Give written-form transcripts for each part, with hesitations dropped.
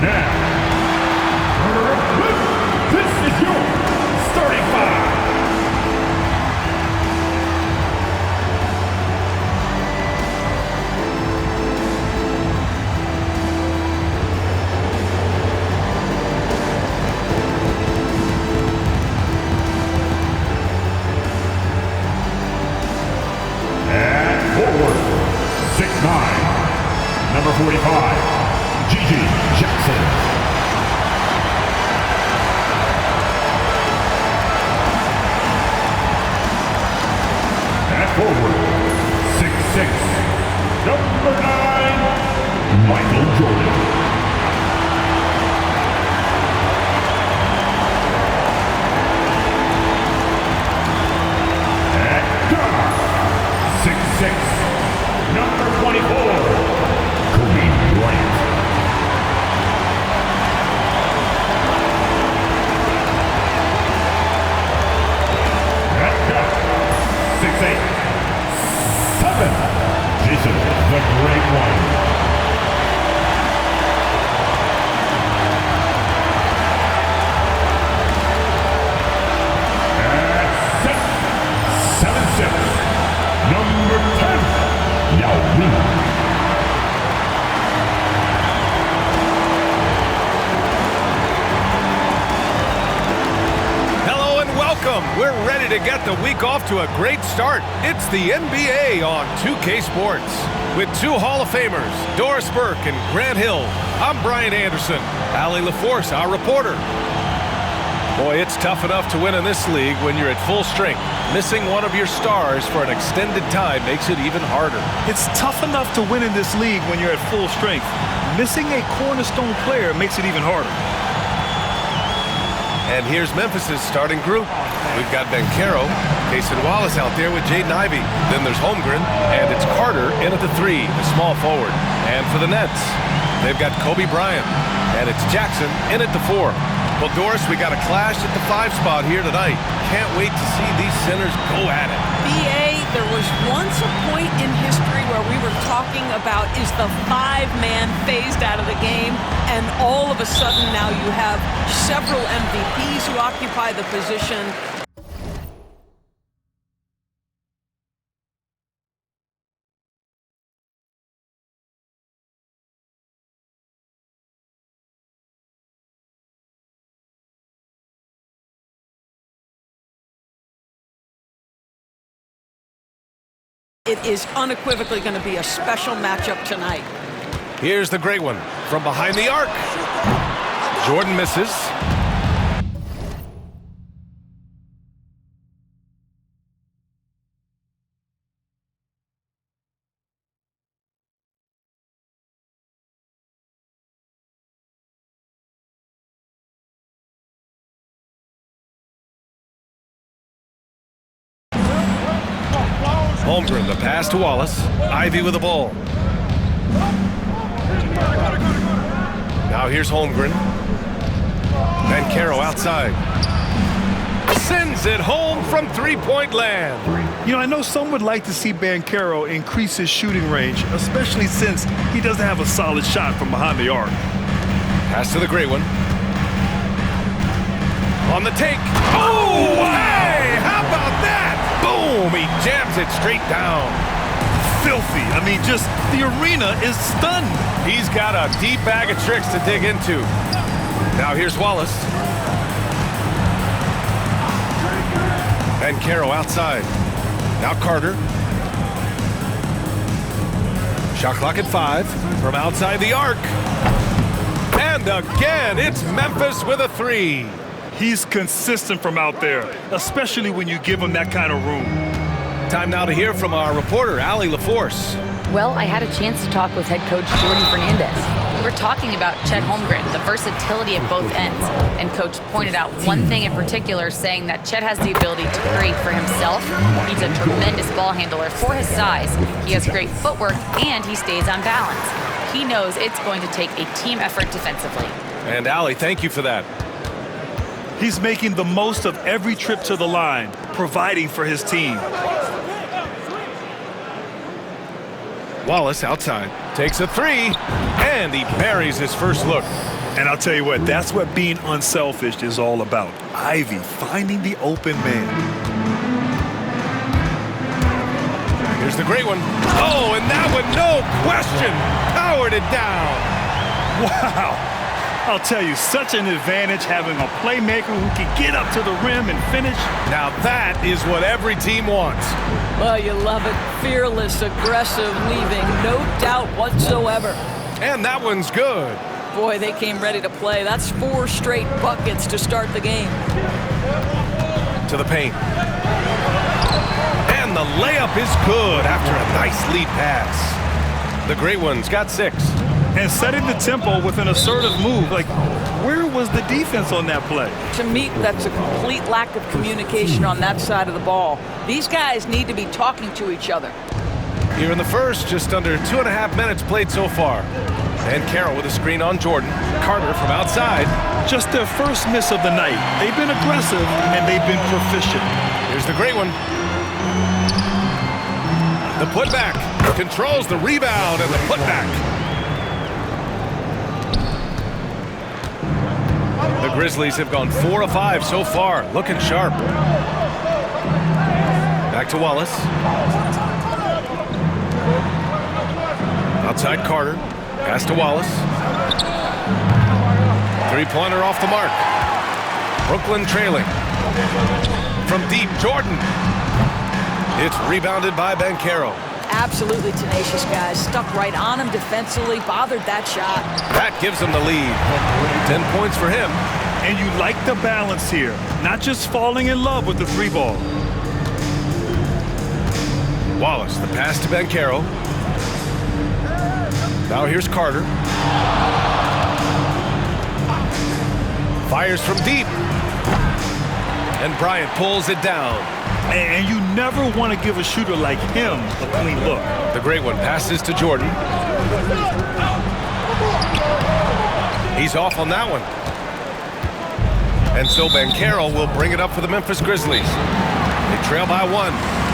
Now, this is your starting five. And forward, 6'9", number 45, Gigi Jackson. And forward, 6'6", number 9, Michael Jordan. And guard, 6'6", number 24, Kobe Bryant. And guard, 6'8", 7, Jason the Great One. And 7'6", number 10, Yao Ming. Hello and welcome. We're ready to get the week off to a great start. It's the NBA on 2K Sports. With two Hall of Famers, Doris Burke and Grant Hill, I'm Brian Anderson. Allie LaForce, our reporter. Boy, it's tough enough to win in this league when you're at full strength. Missing one of your stars for an extended time makes it even harder. It's tough enough to win in this league when you're at full strength. Missing a cornerstone player makes it even harder. And here's Memphis's starting group. We've got Banchero, Cason Wallace out there with Jaden Ivey. Then there's Holmgren, and it's Carter in at the 3, the small forward. And for the Nets, they've got Kobe Bryant, and it's Jackson in at the 4. Well, Doris, we got a clash at the 5 spot here tonight. Can't wait to see these centers go at it. BA, there was once a point in history where we were talking about, is the 5-man phased out of the game? And all of a sudden now you have several MVPs who occupy the position. It is unequivocally going to be a special matchup tonight. Here's the great one from behind the arc. Jordan misses. Holmgren, the pass to Wallace. Ivey with the ball. Now here's Holmgren. Banchero outside. Sends it home from three-point land. You know, I know some would like to see Banchero increase his shooting range, especially since he doesn't have a solid shot from behind the arc. Pass to the great one. On the take. Oh, hey, how about that? Boom, he jams it straight down. Filthy. I mean, just the arena is stunned. He's got a deep bag of tricks to dig into. Now here's Wallace. Banchero outside. Now Carter. Shot clock at 5 from outside the arc. And again, it's Memphis with a 3. He's consistent from out there, especially when you give him that kind of room. Time now to hear from our reporter, Allie LaForce. Well, I had a chance to talk with head coach Jordan Fernandez. We were talking about Chet Holmgren, the versatility at both ends. And coach pointed out one thing in particular, saying that Chet has the ability to create for himself. He's a tremendous ball handler for his size. He has great footwork, and he stays on balance. He knows it's going to take a team effort defensively. And Allie, thank you for that. He's making the most of every trip to the line, providing for his team. Wallace outside. Takes a three. And he buries his first look. And I'll tell you what, that's what being unselfish is all about. Ivy finding the open man. Here's the great one. Oh, and that one, no question, powered it down. Wow. I'll tell you, such an advantage having a playmaker who can get up to the rim and finish. Now that is what every team wants. Well, you love it. Fearless, aggressive, leaving no doubt whatsoever. And that one's good. Boy, they came ready to play. That's 4 straight buckets to start the game. To the paint. And the layup is good after a nice lead pass. The great one's got 6. And setting the tempo with an assertive move. Like, where was the defense on that play? To me, that's a complete lack of communication on that side of the ball. These guys need to be talking to each other. Here in the first, just under 2.5 minutes played so far. And Carroll with a screen on Jordan. Carter from outside. Just their first miss of the night. They've been aggressive, and they've been proficient. Here's the great one. The putback. Controls the rebound and the putback. The Grizzlies have gone 4 of 5 so far. Looking sharp. Back to Wallace. Outside Carter. Pass to Wallace. Three-pointer off the mark. Brooklyn trailing. From deep, Jordan. It's rebounded by Banchero. Absolutely tenacious guys. Stuck right on him defensively, bothered that shot. That gives him the lead. 10 points for him. And you like the balance here. Not just falling in love with the 3 ball. Wallace, the pass to Banchero. Now here's Carter. Fires from deep. And Bryant pulls it down. And you never want to give a shooter like him a clean look. The great one passes to Jordan. He's off on that one. And so Banchero will bring it up for the Memphis Grizzlies. They trail by 1,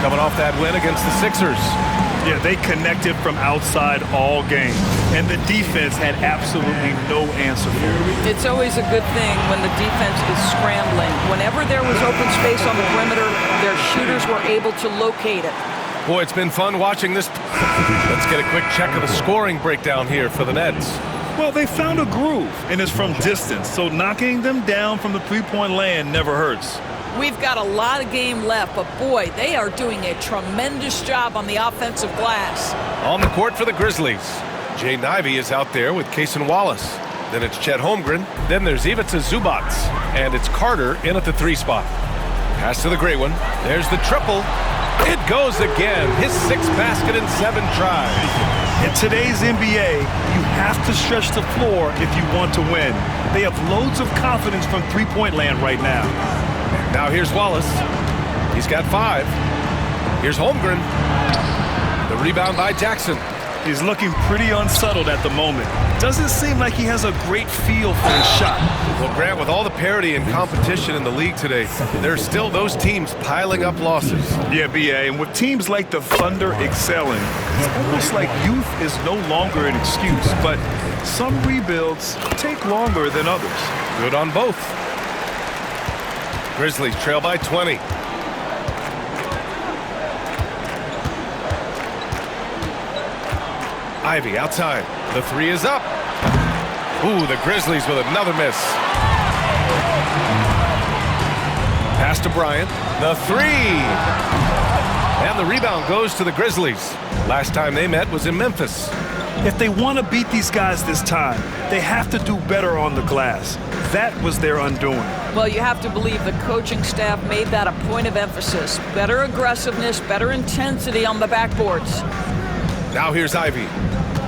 coming off that win against the Sixers. Yeah, they connected from outside all game. And the defense had absolutely no answer for it. It's always a good thing when the defense is scrambling. Whenever there was open space on the perimeter, their shooters were able to locate it. Boy, it's been fun watching this. Let's get a quick check of the scoring breakdown here for the Nets. Well, they found a groove, and it's from distance, so knocking them down from the three-point land never hurts. We've got a lot of game left, but boy, they are doing a tremendous job on the offensive glass. On the court for the Grizzlies, Jaden Ivey is out there with Cason Wallace. Then it's Chet Holmgren. Then there's Ivica Zubac. And it's Carter in at the 3 spot. Pass to the great one. There's the triple. It goes again. His 6th basket in 7 tries. In today's NBA, you have to stretch the floor if you want to win. They have loads of confidence from three-point land right now. Now here's Wallace. He's got 5. Here's Holmgren. The rebound by Jackson. He's looking pretty unsettled at the moment. Doesn't seem like he has a great feel for his shot. Well, Grant, with all the parity and competition in the league today, there's still those teams piling up losses. Yeah, B.A., and with teams like the Thunder excelling, it's almost like youth is no longer an excuse, but some rebuilds take longer than others. Good on both. Grizzlies trail by 20. Ivey outside. The 3 is up. Ooh, the Grizzlies with another miss. Pass to Bryant. The 3. And the rebound goes to the Grizzlies. Last time they met was in Memphis. If they want to beat these guys this time, they have to do better on the glass. That was their undoing. Well, you have to believe the coaching staff made that a point of emphasis. Better aggressiveness, better intensity on the backboards. Now here's Ivey.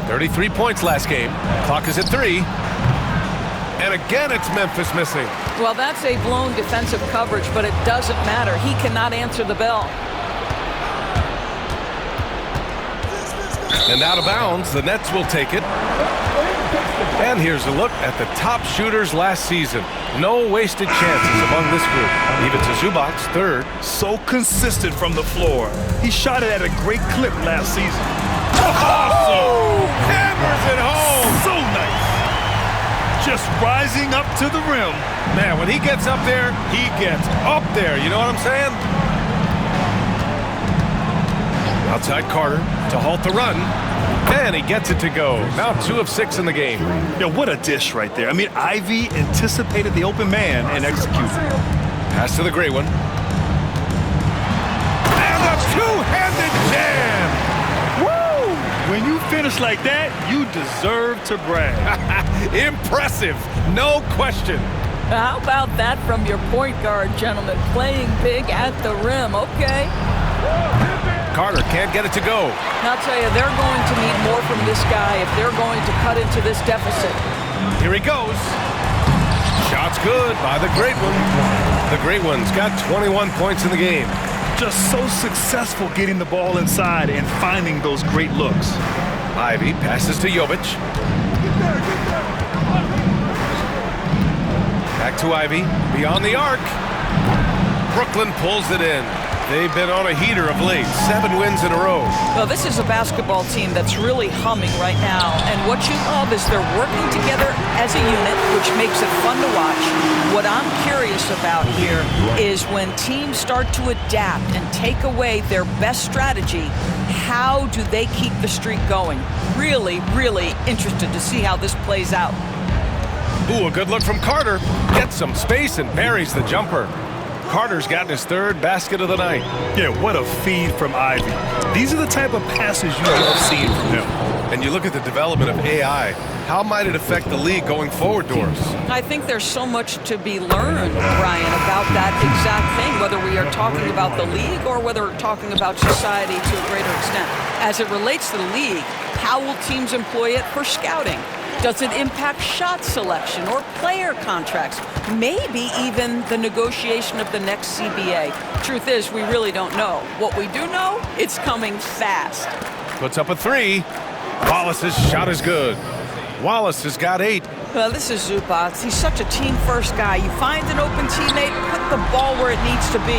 33 points last game. Clock is at 3. And again, it's Memphis missing. Well, that's a blown defensive coverage, but it doesn't matter. He cannot answer the bell. And out of bounds, the Nets will take it. And here's a look at the top shooters last season. No wasted chances among this group. Ivica Zubac, 3rd. So consistent from the floor. He shot it at a great clip last season. Awesome! Hammers it home. So nice. Just rising up to the rim. Man, when he gets up there, he gets up there. You know what I'm saying? Outside Carter to halt the run. And he gets it to go. Now 2 of 6 in the game. Yeah, what a dish right there. I mean, Ivy anticipated the open man and executed. Pass to the gray one. And a two-handed jam. Woo! When you finish like that, you deserve to brag. Impressive, no question. How about that from your point guard, gentlemen? Playing big at the rim, okay? Carter can't get it to go. I'll tell you, they're going to need more from this guy if they're going to cut into this deficit. Here he goes. Shot's good by the Great One. The Great One's got 21 points in the game. Just so successful getting the ball inside and finding those great looks. Ivy passes to Jovic. Back to Ivy, beyond the arc. Brooklyn pulls it in. They've been on a heater of late, 7 wins in a row. Well, this is a basketball team that's really humming right now, and what you love is they're working together as a unit, which makes it fun to watch. What I'm curious about here is when teams start to adapt and take away their best strategy, how do they keep the streak going? Really, really interested to see how this plays out. Ooh, a good look from Carter. Gets some space and buries the jumper. Carter's gotten his 3rd basket of the night. Yeah, what a feed from Ivy. These are the type of passes you love seeing from him. And you look at the development of AI. How might it affect the league going forward, Doris? I think there's so much to be learned, Brian, about that exact thing, whether we are talking about the league or whether we're talking about society to a greater extent. As it relates to the league, how will teams employ it for scouting? Does it impact shot selection or player contracts? Maybe even the negotiation of the next CBA. Truth is, we really don't know. What we do know, it's coming fast. Puts up a 3. Wallace's shot is good. Wallace has got 8. Well, this is Zubac. He's such a team-first guy. You find an open teammate, put the ball where it needs to be.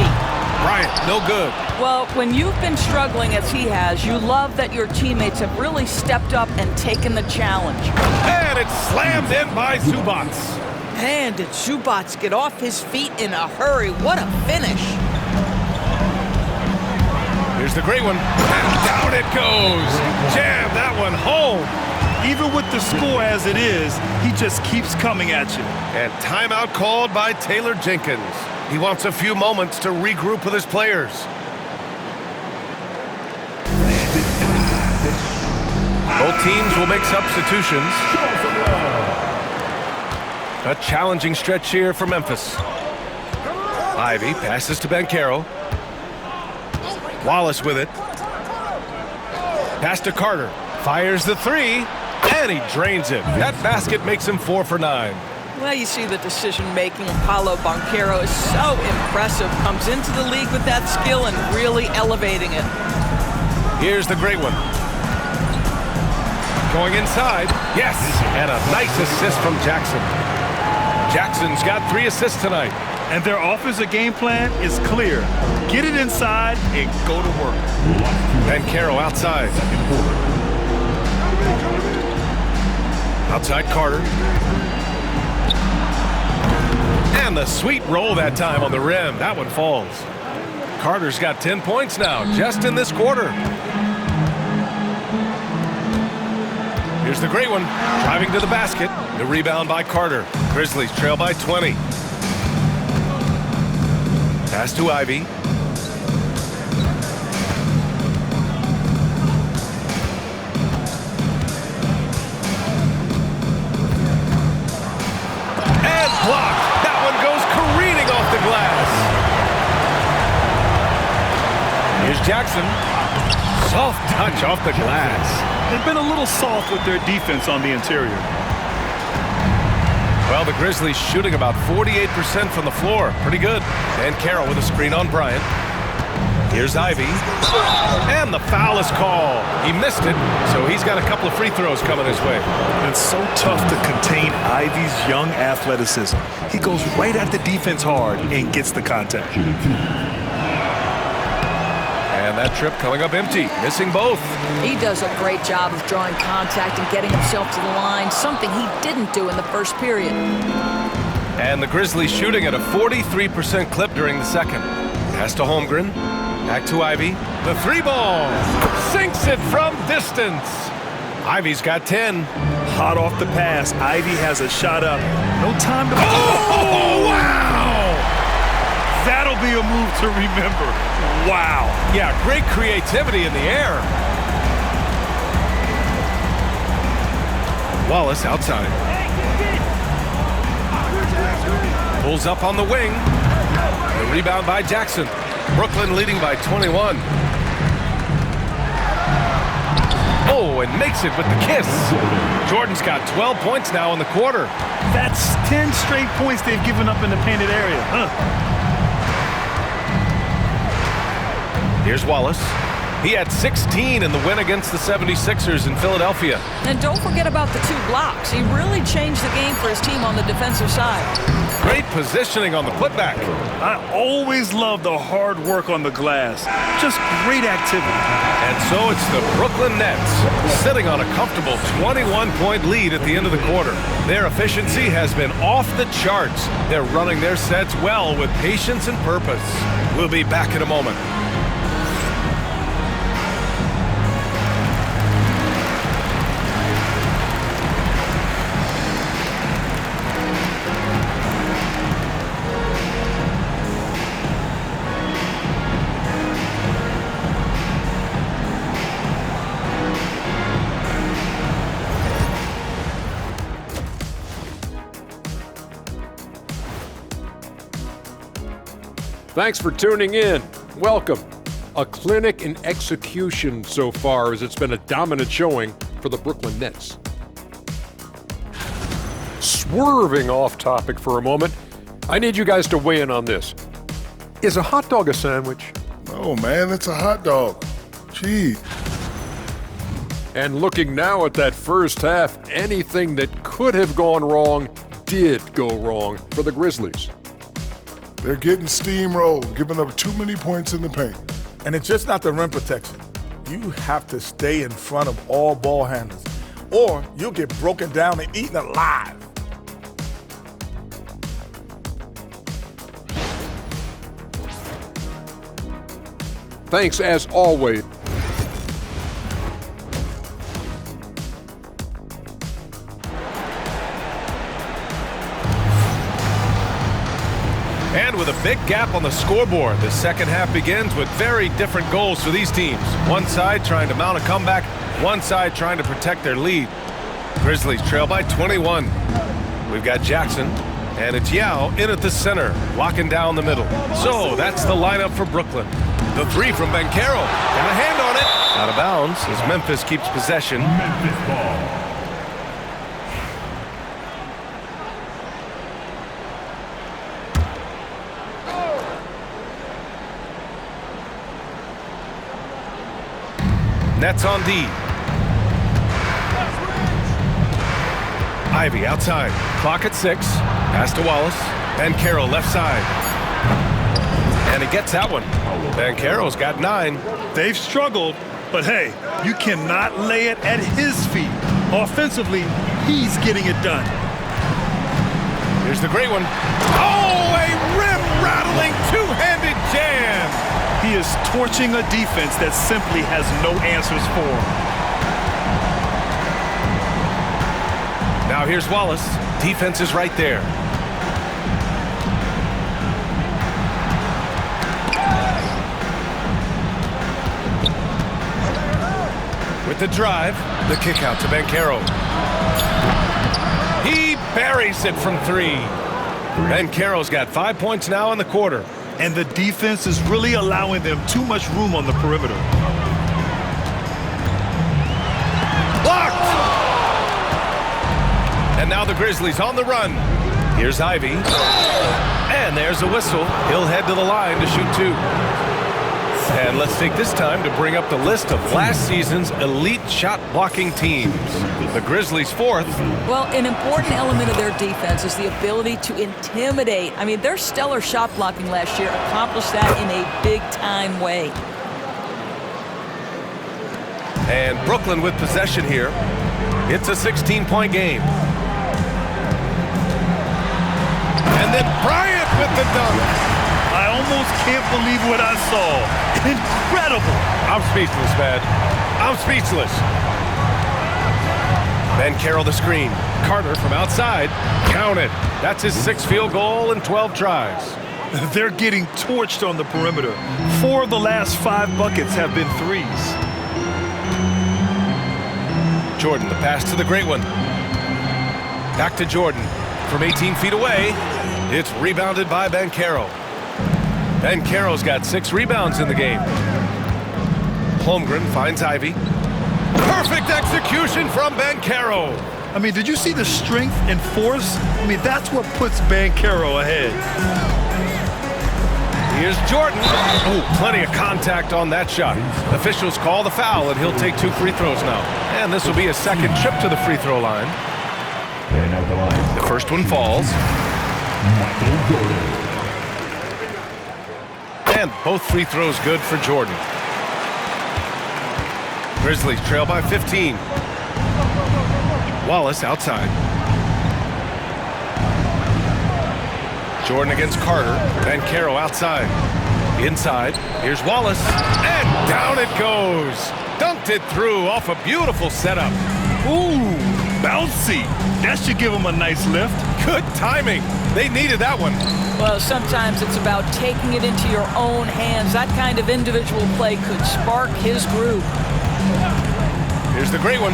Bryant, no good. Well, when you've been struggling as he has, you love that your teammates have really stepped up and taken the challenge. And it's slammed in by Zubac. Man, did Zubac get off his feet in a hurry. What a finish. Here's the Great One. And down it goes. Jam that one home. Even with the score as it is, he just keeps coming at you. And timeout called by Taylor Jenkins. He wants a few moments to regroup with his players. Both teams will make substitutions. A challenging stretch here for Memphis. Ivy passes to Banchero. Wallace with it. Pass to Carter. Fires the 3, and he drains it. That basket makes him 4 for 9. Well, you see the decision-making of Paolo Banchero is so impressive. Comes into the league with that skill and really elevating it. Here's the Great One. Going inside. Yes, and a nice assist from Jackson. Jackson's got 3 assists tonight. And their offensive game plan is clear. Get it inside and go to work. Banchero outside. Outside Carter. And the sweet roll that time on the rim. That one falls. Carter's got 10 points now, just in this quarter. Here's the Great One, driving to the basket. The rebound by Carter. Grizzlies trail by 20. Pass to Ivy. And blocked. That one goes careening off the glass. Here's Jackson. Soft touch off the glass. They've been a little soft with their defense on the interior. Well, the Grizzlies shooting about 48% from the floor. Pretty good. And Carroll with a screen on Bryant. Here's Ivy. And the foul is called. He missed it, so he's got a couple of free throws coming his way. It's so tough to contain Ivy's young athleticism. He goes right at the defense hard and gets the contact. And And that trip coming up empty, missing both. He does a great job of drawing contact and getting himself to the line, something he didn't do in the first period. And the Grizzlies shooting at a 43% clip during the second. Pass to Holmgren. Back to Ivey. The three ball. Sinks it from distance. Ivey's got 10. Hot off the pass. Ivey has a shot up. No time to... Oh, wow! That'll be a move to remember. Wow. Yeah, great creativity in the air. Wallace outside. Pulls up on the wing. The rebound by Jackson. Brooklyn leading by 21. Oh, and makes it with the kiss. Jordan's got 12 points now in the quarter. That's 10 straight points they've given up in the painted area. Here's Wallace. He had 16 in the win against the 76ers in Philadelphia. And don't forget about the 2 blocks. He really changed the game for his team on the defensive side. Great positioning on the putback. I always love the hard work on the glass. Just great activity. And so it's the Brooklyn Nets sitting on a comfortable 21-point lead at the end of the quarter. Their efficiency has been off the charts. They're running their sets well with patience and purpose. We'll be back in a moment. Thanks for tuning in. Welcome. A clinic in execution so far, as it's been a dominant showing for the Brooklyn Nets. Swerving off topic for a moment, I need you guys to weigh in on this. Is a hot dog a sandwich? Oh man, it's a hot dog. Gee. And looking now at that first half, anything that could have gone wrong did go wrong for the Grizzlies. They're getting steamrolled, giving up too many points in the paint. And it's just not the rim protection. You have to stay in front of all ball handlers, or you'll get broken down and eaten alive. Thanks as always. And with a big gap on the scoreboard, the second half begins with very different goals for these teams. One side trying to mount a comeback, one side trying to protect their lead. Grizzlies trail by 21. We've got Jackson, and it's Yao in at the center, locking down the middle. So that's the lineup for Brooklyn. The three from Banchero. Got a hand on it. Out of bounds as Memphis keeps possession. Memphis ball. Nets on D. Ivey outside. Clock at 6. Pass to Wallace. Banchero left side. And he gets that one. Banchero's got 9. They've struggled, but hey, you cannot lay it at his feet. Offensively, he's getting it done. Here's the great one. Oh, a rim-rattling two-handed jam. He is torching a defense that simply has no answers for him. Now here's Wallace. Defense is right there. With the drive, the kick out to Banchero. He buries it from 3. Banchero's got 5 points now in the quarter. And the defense is really allowing them too much room on the perimeter. Blocked! And now the Grizzlies on the run. Here's Ivey. And there's a whistle. He'll head to the line to shoot 2. And let's take this time to bring up the list of last season's elite shot-blocking teams. The Grizzlies 4th. Well, an important element of their defense is the ability to intimidate. I mean, their stellar shot blocking last year accomplished that in a big-time way. And Brooklyn with possession here. It's a 16-point game. And then Bryant with the dunk. I almost can't believe what I saw. Incredible. I'm speechless, man. I'm speechless. Banchero the screen. Carter from outside. Count it. That's his 6th field goal in 12 tries. They're getting torched on the perimeter. 4 of the last 5 buckets have been threes. Jordan, the pass to the great one. Back to Jordan. From 18 feet away, it's rebounded by Banchero. Banchero's got 6 rebounds in the game. Holmgren finds Ivy. Perfect execution from Banchero. I mean, did you see the strength and force? I mean, that's what puts Banchero ahead. Here's Jordan. Oh, plenty of contact on that shot. Officials call the foul, and he'll take 2 free throws now. And this will be a second trip to the free throw line. And at the line, The first one falls. Michael Jordan. And both free throws good for Jordan. Grizzlies trail by 15. Wallace outside. Jordan against Carter. Banchero outside. Inside. Here's Wallace. And down it goes. Dunked it through off a beautiful setup. Ooh, bouncy. That should give him a nice lift. Good timing. They needed that one. Well, sometimes it's about taking it into your own hands. That kind of individual play could spark his group. Here's the great one.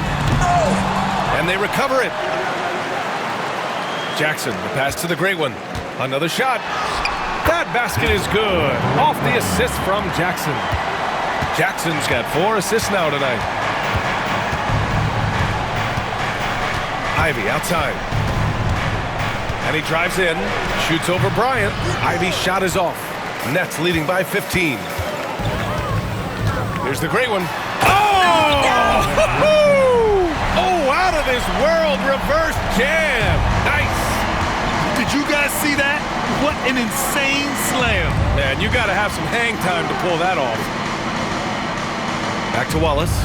And they recover it. Jackson, the pass to the great one. Another shot. That basket is good. Off the assist from Jackson. Jackson's got 4 assists now tonight. Ivy outside. And he drives in. Shoots over Bryant. Ivy's shot is off. Nets leading by 15. Here's the great one. Oh! Oh, out of this world reverse jam. Nice. Did you guys see that? What an insane slam. Man, you got to have some hang time to pull that off. Back to Wallace.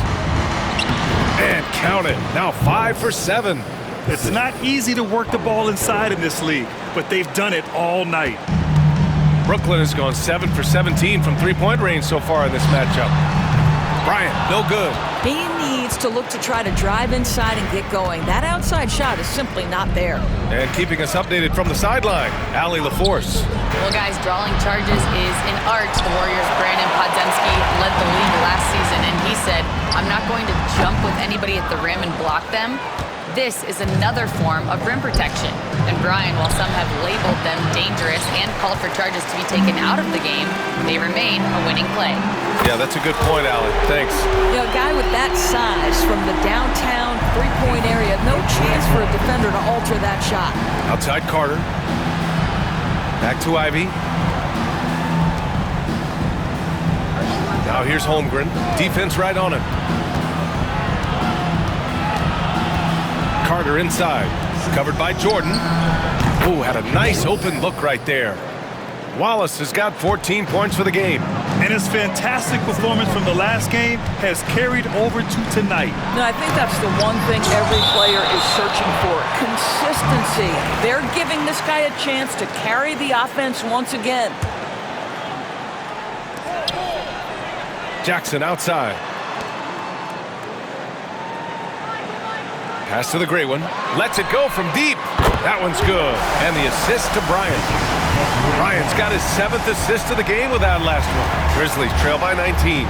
And count it. Now 5 for 7. It's not easy to work the ball inside in this league, but they've done it all night. Brooklyn has gone 7 for 17 from three-point range so far in this matchup. Bryant, no good. He needs to look to try to drive inside and get going. That outside shot is simply not there. And keeping us updated from the sideline, Allie LaForce. Well, guys, drawing charges is an art. The Warriors' Brandon Podziemski led the league last season, and he said, I'm not going to jump with anybody at the rim and block them. This is another form of rim protection. And Brian, while some have labeled them dangerous and called for charges to be taken out of the game, they remain a winning play. Yeah, that's a good point, Allie. Thanks. You know, a guy with that size from the downtown three-point area, no chance for a defender to alter that shot. Outside Carter. Back to Ivy. Now here's Holmgren. Defense right on him. Carter inside. Covered by Jordan. Ooh, had a nice open look right there. Wallace has got 14 points for the game. And his fantastic performance from the last game has carried over to tonight. No, I think that's the one thing every player is searching for. Consistency. They're giving this guy a chance to carry the offense once again. Jackson outside. Pass to the great one. Lets it go from deep. That one's good. And the assist to Bryant. Bryant's got his 7th assist of the game with that last one. Grizzlies trail by 19.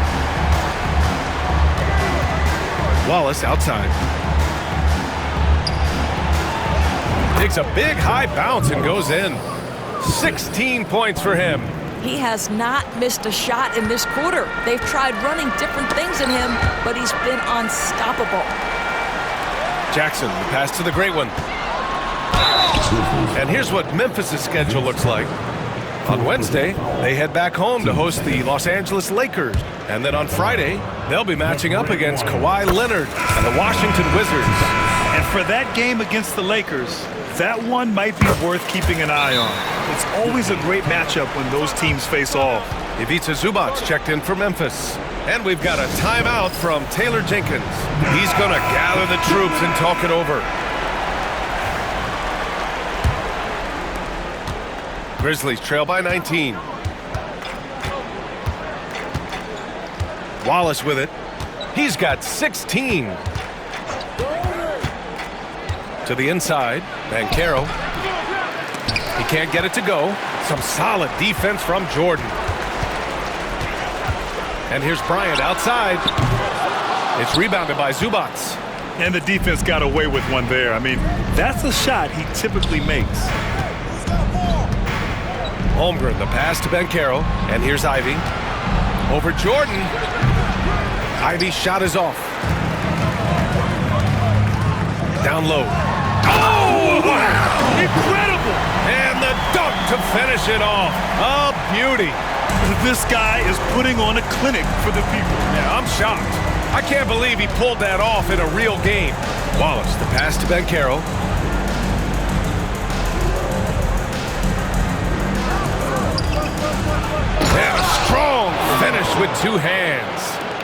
Wallace outside. Takes a big high bounce and goes in. 16 points for him. He has not missed a shot in this quarter. They've tried running different things in him, but he's been unstoppable. Jackson, the pass to the great one. And here's what Memphis' schedule looks like. On Wednesday, they head back home to host the Los Angeles Lakers. And then on Friday, they'll be matching up against Kawhi Leonard and the Washington Wizards. And for that game against the Lakers, that one might be worth keeping an eye on. It's always a great matchup when those teams face off. Ivica Zubac checked in for Memphis. And we've got a timeout from Taylor Jenkins. He's going to gather the troops and talk it over. Grizzlies trail by 19. Wallace with it. He's got 16. To the inside, Banchero. He can't get it to go. Some solid defense from Jordan. And here's Bryant outside. It's rebounded by Zubats. And the defense got away with one there. I mean, that's a shot he typically makes. Holmgren, the pass to Banchero. And here's Ivy. Over Jordan. Ivy's shot is off. Down low. Oh, wow! Incredible! And the dunk to finish it off. A beauty. This guy is putting on a clinic for the people. Yeah, I'm shocked. I can't believe he pulled that off in a real game. Wallace, the pass to Banchero. And a strong finish with two hands.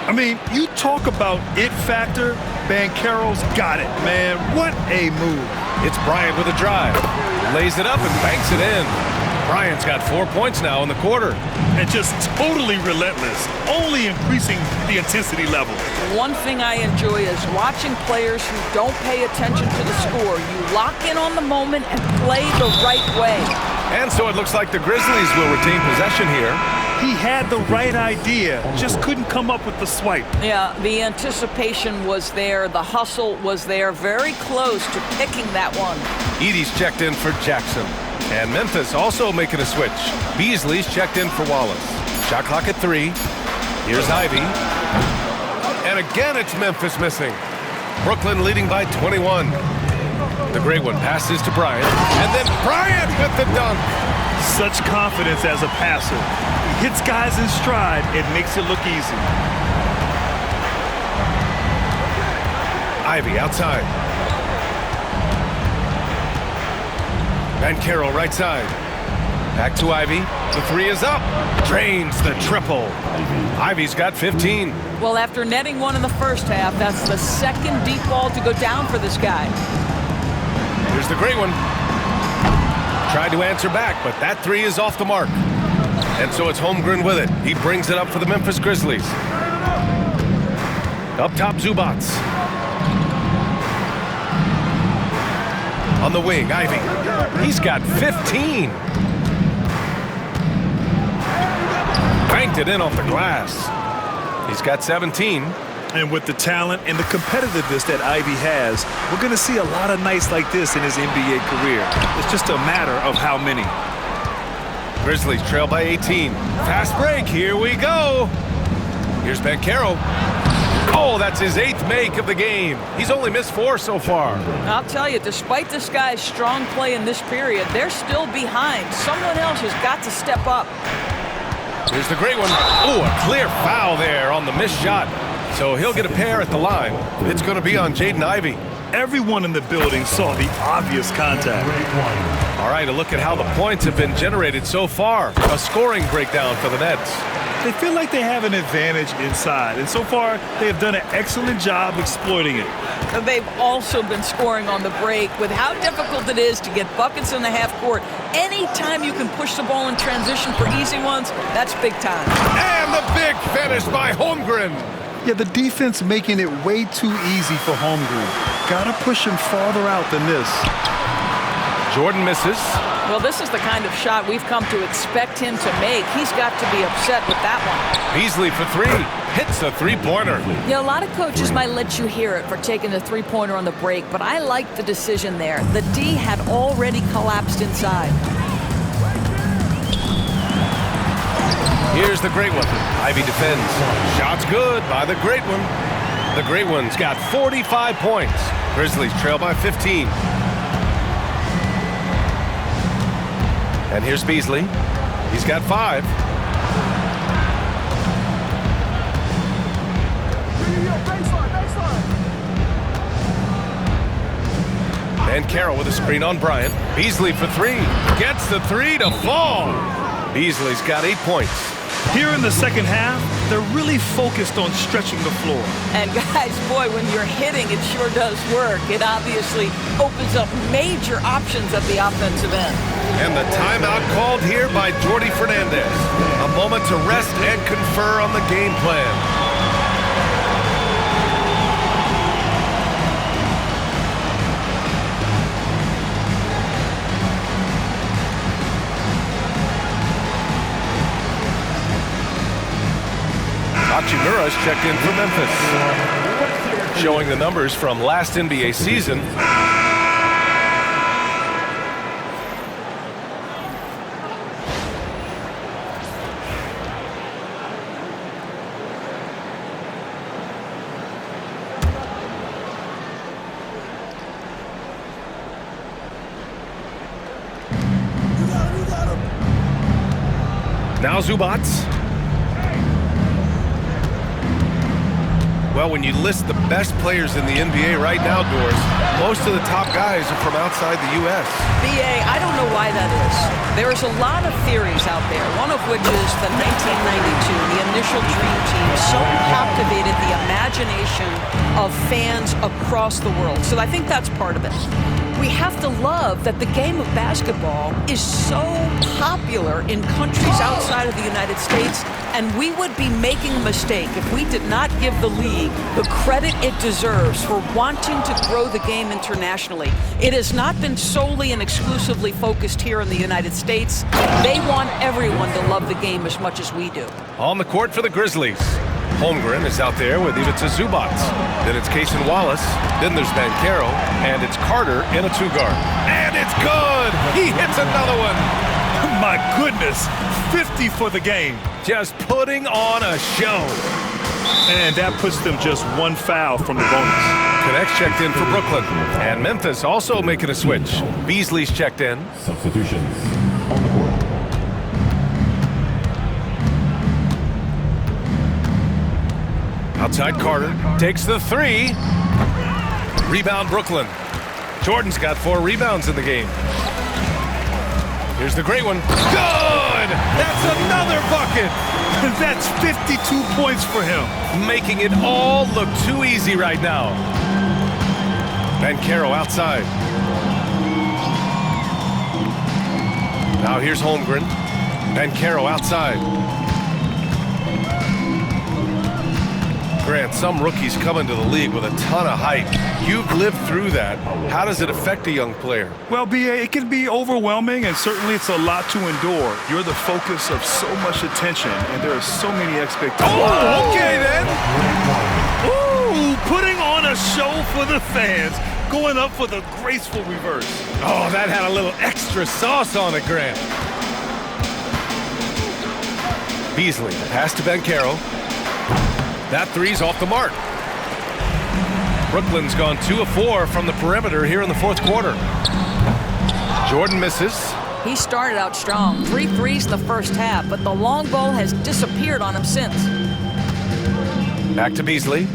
I mean, you talk about it factor, Banchero's got it, man. What a move. It's Bryant with a drive. Lays it up and banks it in. Bryant's got 4 points now in the quarter. And just totally relentless, only increasing the intensity level. One thing I enjoy is watching players who don't pay attention to the score. You lock in on the moment and play the right way. And so it looks like the Grizzlies will retain possession here. He had the right idea, just couldn't come up with the swipe. Yeah, the anticipation was there. The hustle was there. Very close to picking that one. Edey's checked in for Jackson. And Memphis also making a switch. Beasley's checked in for Wallace. Shot clock at 3. Here's Ivy. And again it's Memphis missing. Brooklyn leading by 21. The great one passes to Bryant. And then Bryant with the dunk. Such confidence as a passer. He hits guys in stride. It makes it look easy. Ivy outside. Banchero right side. Back to Ivy. The 3 is up. Drains the triple. Ivy's got 15. Well, after netting one in the first half, that's the second deep ball to go down for this guy. Here's the great one. Tried to answer back, but that 3 is off the mark. And so it's Holmgren with it. He brings it up for the Memphis Grizzlies. Up top, Zubats. On the wing, Ivy. He's got 15. Banked it in off the glass. He's got 17. And with the talent and the competitiveness that Ivy has, we're going to see a lot of nights like this in his NBA career. It's just a matter of how many. Grizzlies trail by 18. Fast break, here we go. Here's Banchero. Oh, that's his 8th make of the game. He's only missed 4 so far. I'll tell you, despite this guy's strong play in this period, they're still behind. Someone else has got to step up. Here's the great one. Oh, a clear foul there on the missed shot. So he'll get a pair at the line. It's going to be on Jaden Ivey. Everyone in the building saw the obvious contact. All right, a look at how the points have been generated so far. A scoring breakdown for the Nets. They feel like they have an advantage inside, and so far they have done an excellent job exploiting it. They've also been scoring on the break. With how difficult it is to get buckets in the half court, anytime you can push the ball in transition for easy ones, that's big time. And the big finish by Holmgren. Yeah, the defense making it way too easy for Holmgren. Gotta push him farther out than this. Jordan misses. Well, this is the kind of shot we've come to expect him to make. He's got to be upset with that one. Beasley for 3. Hits the three-pointer. Yeah, a lot of coaches might let you hear it for taking the three-pointer on the break, but I like the decision there. The D had already collapsed inside. Here's the great one. Ivy defends. Shot's good by the great one. The great one's got 45 points. Grizzlies trail by 15. And here's Beasley. He's got 5. And Carroll with a screen on Bryant. Beasley for 3. Gets the 3 to fall. Beasley's got 8 points. Here in the second half, they're really focused on stretching the floor. And guys, boy, when you're hitting, it sure does work. It obviously opens up major options at the offensive end. And the timeout called here by Jordi Fernandez. A moment to rest and confer on the game plan. Hachimura's checked in for Memphis. Showing the numbers from last NBA season. Now Zubac. Well, when you list the best players in the NBA right now, Doris, most of the top guys are from outside the U.S. B.A., I don't know why that is. There's a lot of theories out there, one of which is the 1992, the initial Dream Team, so captivated the imagination of fans across the world. So I think that's part of it. We have to love that the game of basketball is so popular in countries outside of the United States, and we would be making a mistake if we did not give the league the credit it deserves for wanting to grow the game internationally. It has not been solely and exclusively focused here in the United States. They want everyone to love the game as much as we do. On the court for the Grizzlies. Holmgren is out there with Ivica Zubac. Then it's Cason Wallace. Then there's Banchero. And it's Carter in a 2-guard. And it's good! He hits another one! My goodness, 50 for the game. Just putting on a show. And that puts them just one foul from the bonus. Connects checked in for Brooklyn. And Memphis also making a switch. Beasley's checked in. Substitutions on the court. Outside Carter. Takes the 3. Rebound Brooklyn. Jordan's got 4 rebounds in the game. Here's the great one. Good! That's another bucket! That's 52 points for him. Making it all look too easy right now. Banchero outside. Now here's Holmgren. Banchero outside. Grant, some rookies come into the league with a ton of hype. You've lived through that. How does it affect a young player? Well, B.A., it can be overwhelming, and certainly it's a lot to endure. You're the focus of so much attention, and there are so many expectations. Oh, okay then. Ooh, putting on a show for the fans, going up for the graceful reverse. Oh, that had a little extra sauce on it, Grant. Beasley, pass to Banchero. That 3's off the mark. Brooklyn's gone 2 of 4 from the perimeter here in the 4th quarter. Jordan misses. He started out strong. 3 threes in the first half, but the long ball has disappeared on him since. Back to Beasley.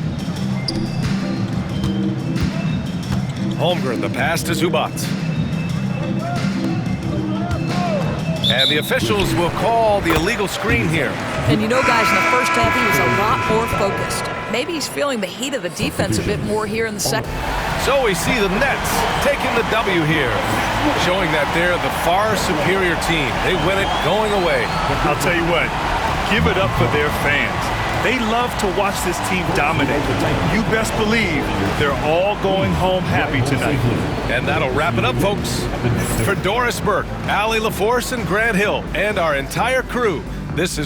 Holmgren, the pass to Zubac. And the officials will call the illegal screen here. And you know, guys, in the first half, he was a lot more focused. Maybe he's feeling the heat of the defense a bit more here in the second. So we see the Nets taking the W here, showing that they're the far superior team. They win it going away. I'll tell you what, give it up for their fans. They love to watch this team dominate. You best believe they're all going home happy tonight. And that'll wrap it up, folks. For Doris Burke, Allie LaForce, and Grant Hill, and our entire crew, this is